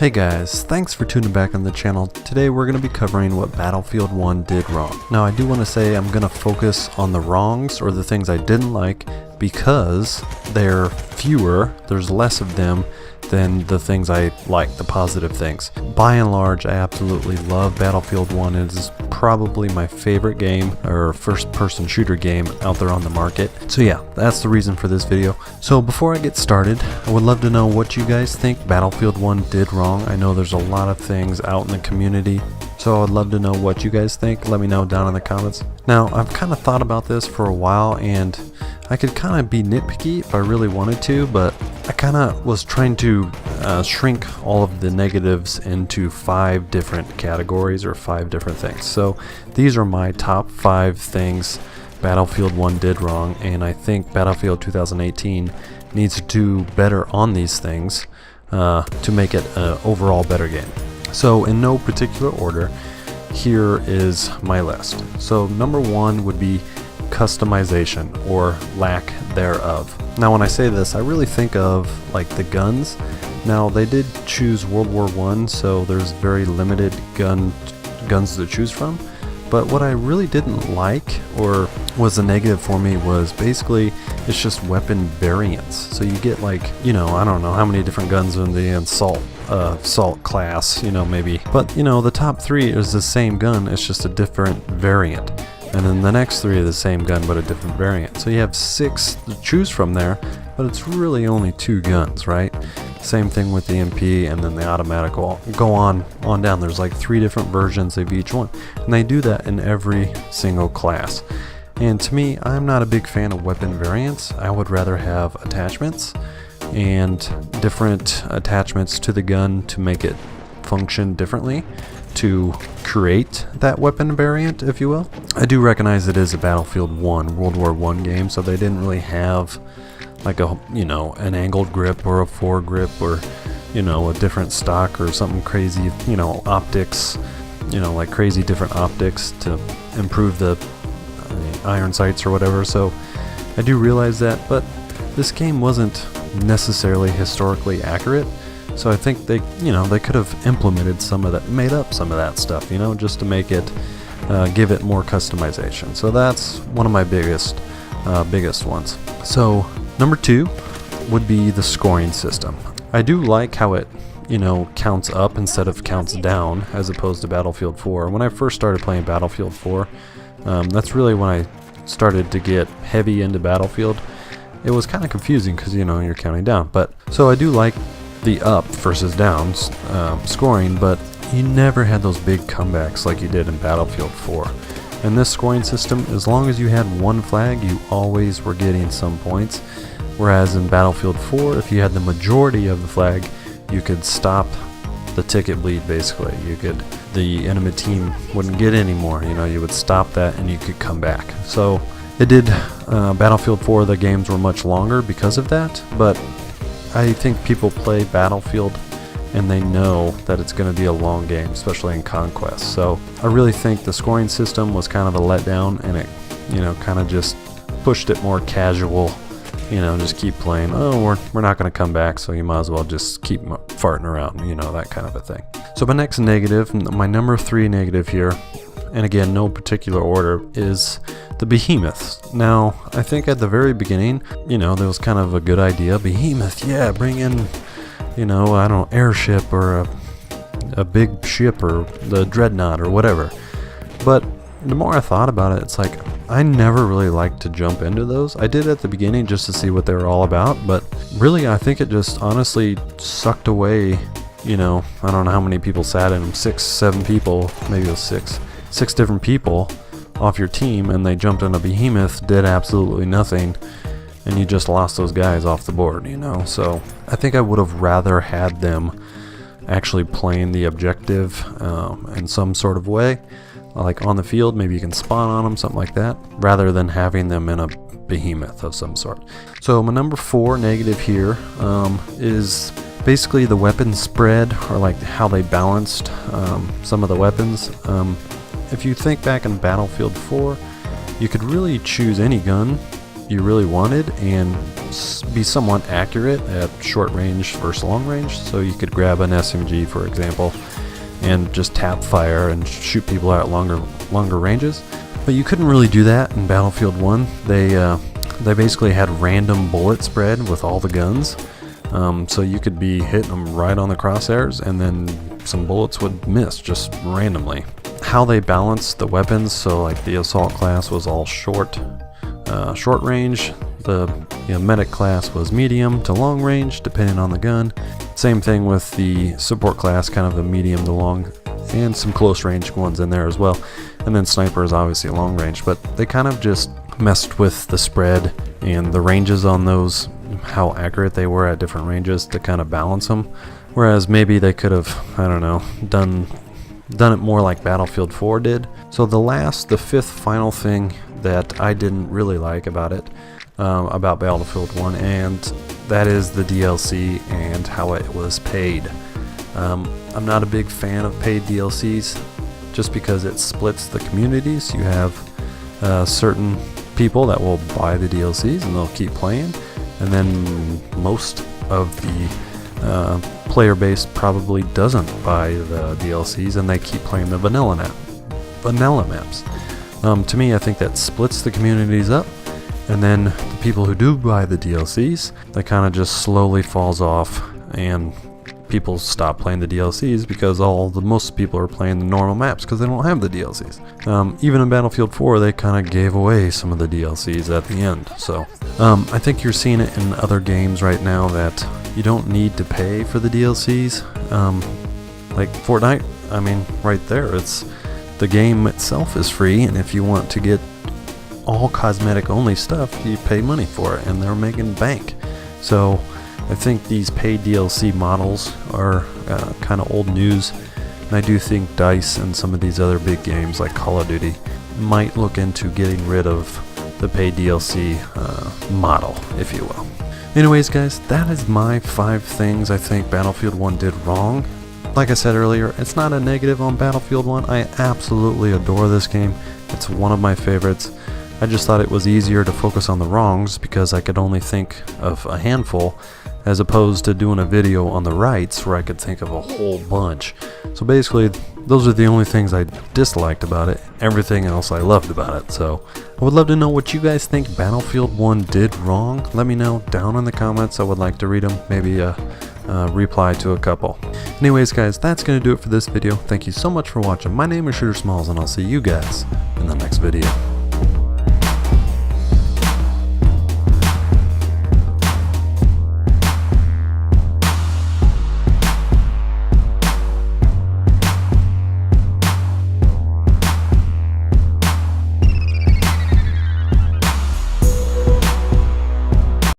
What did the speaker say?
Hey guys, thanks for tuning back on the channel. Today we're going to be covering what Battlefield 1 did wrong. Now I do want to say I'm going to focus on the wrongs or the things I didn't like because they're fewer, there's less of them than the things I like, the positive things. By and large, I absolutely love Battlefield 1. It is probably my favorite game or first-person shooter game out there on the market. So yeah, that's the reason for this video. So before I get started, I would love to know what you guys think Battlefield 1 did wrong. I know there's a lot of things out in the community, so I would love to know what you guys think. Let me know down in the comments. Now, I've kind of thought about this for a while, and I could kind of be nitpicky if I really wanted to, but I kind of was trying to shrink all of the negatives into 5 different categories or 5 different things. So these are my top 5 things Battlefield 1 did wrong, and I think Battlefield 2018 needs to do better on these things to make it an overall better game. So in no particular order, here is my list. So number 1 would be customization or lack thereof. Now when I say this, I really think of like the guns. Now they did choose World War I, so there's very limited guns to choose from. But what I really didn't like, or was a negative for me, was basically it's just weapon variants. So you get like, you know, I don't know how many different guns in the assault class, you know, maybe. But you know, the top 3 is the same gun, it's just a different variant. And then the next 3 are the same gun but a different variant. So you have 6 to choose from there, but it's really only 2 guns, right? Same thing with the MP and then the automatic. Go on down. There's like 3 different versions of each one. And they do that in every single class. And to me, I'm not a big fan of weapon variants. I would rather have attachments and different attachments to the gun to make it function differently, to create that weapon variant, if you will. I do recognize it is a Battlefield 1, World War I game, so they didn't really have like a, you know, an angled grip or a foregrip or, you know, a different stock or something crazy, you know, optics, you know, like crazy different optics to improve the iron sights or whatever. So I do realize that, but this game wasn't necessarily historically accurate. So I think they, you know, they could have implemented some of that, made up some of that stuff, you know, just to make it, give it more customization. So that's one of my biggest ones. So number 2 would be the scoring system. I do like how it, you know, counts up instead of counts down as opposed to Battlefield 4. When I first started playing Battlefield 4, that's really when I started to get heavy into Battlefield. It was kind of confusing because, you know, you're counting down. But so I do like the up versus down scoring, but you never had those big comebacks like you did in Battlefield 4. And this scoring system, as long as you had one flag, you always were getting some points. Whereas in Battlefield 4, if you had the majority of the flag, you could stop the ticket bleed basically. The enemy team wouldn't get any more, you know, you would stop that and you could come back. So it did, Battlefield 4, the games were much longer because of that, but I think people play Battlefield and they know that it's going to be a long game, especially in Conquest. So I really think the scoring system was kind of a letdown, and it, you know, kind of just pushed it more casual, you know, just keep playing. Oh, we're not going to come back, so you might as well just keep farting around, you know, that kind of a thing. So my next negative, my number 3 negative here, and again, no particular order, is the behemoths. Now, I think at the very beginning, you know, there was kind of a good idea. Behemoth, yeah, bring in, you know, I don't know, airship or a big ship or the dreadnought or whatever. But the more I thought about it, it's like, I never really liked to jump into those. I did at the beginning just to see what they were all about, but really I think it just honestly sucked away, you know, I don't know how many people sat in them, 6, 7 people, maybe it was 6 different people off your team, and they jumped on a behemoth, did absolutely nothing, and you just lost those guys off the board, you know. So I think I would have rather had them actually playing the objective in some sort of way, like on the field, maybe you can spawn on them, something like that, rather than having them in a behemoth of some sort. So my number 4 negative here is basically the weapon spread, or like how they balanced some of the weapons. If you think back in Battlefield 4, you could really choose any gun you really wanted, and be somewhat accurate at short range versus long range. So you could grab an SMG, for example, and just tap fire and shoot people out at longer ranges. But you couldn't really do that in Battlefield 1. They basically had random bullet spread with all the guns. So you could be hitting them right on the crosshairs, and then some bullets would miss just randomly. How they balanced the weapons, so like the assault class was all short range. The medic class was medium to long range, depending on the gun. Same thing with the support class, kind of a medium to long, and some close range ones in there as well. And then sniper is obviously long range, but they kind of just messed with the spread and the ranges on those, how accurate they were at different ranges to kind of balance them. Whereas maybe they could have, I don't know, done it more like Battlefield 4 did. So the fifth final thing that I didn't really like about it, about Battlefield 1, and that is the DLC and how it was paid. I'm not a big fan of paid DLCs just because it splits the communities. You have certain people that will buy the DLCs and they'll keep playing, and then most of the player base probably doesn't buy the DLCs and they keep playing the vanilla maps. To me, I think that splits the communities up, and then the people who do buy the DLCs, that kind of just slowly falls off, and people stop playing the DLCs because most people are playing the normal maps because they don't have the DLCs. Even in Battlefield 4, they kind of gave away some of the DLCs at the end. So I think you're seeing it in other games right now that you don't need to pay for the DLCs. Like Fortnite, I mean, right there, the game itself is free, and if you want to get all cosmetic only stuff, you pay money for it, and they're making bank. So I think these paid DLC models are kind of old news, and I do think DICE and some of these other big games like Call of Duty might look into getting rid of the paid DLC model, if you will. Anyways guys, that is my 5 things I think Battlefield 1 did wrong. Like I said earlier, it's not a negative on Battlefield 1. I absolutely adore this game. It's one of my favorites. I just thought it was easier to focus on the wrongs because I could only think of a handful, as opposed to doing a video on the rights where I could think of a whole bunch. So basically, those are the only things I disliked about it. Everything else I loved about it. So I would love to know what you guys think Battlefield 1 did wrong. Let me know down in the comments. I would like to read them. Maybe reply to a couple. Anyways guys, that's going to do it for this video. Thank you so much for watching. My name is Shootersmallz, and I'll see you guys in the next video.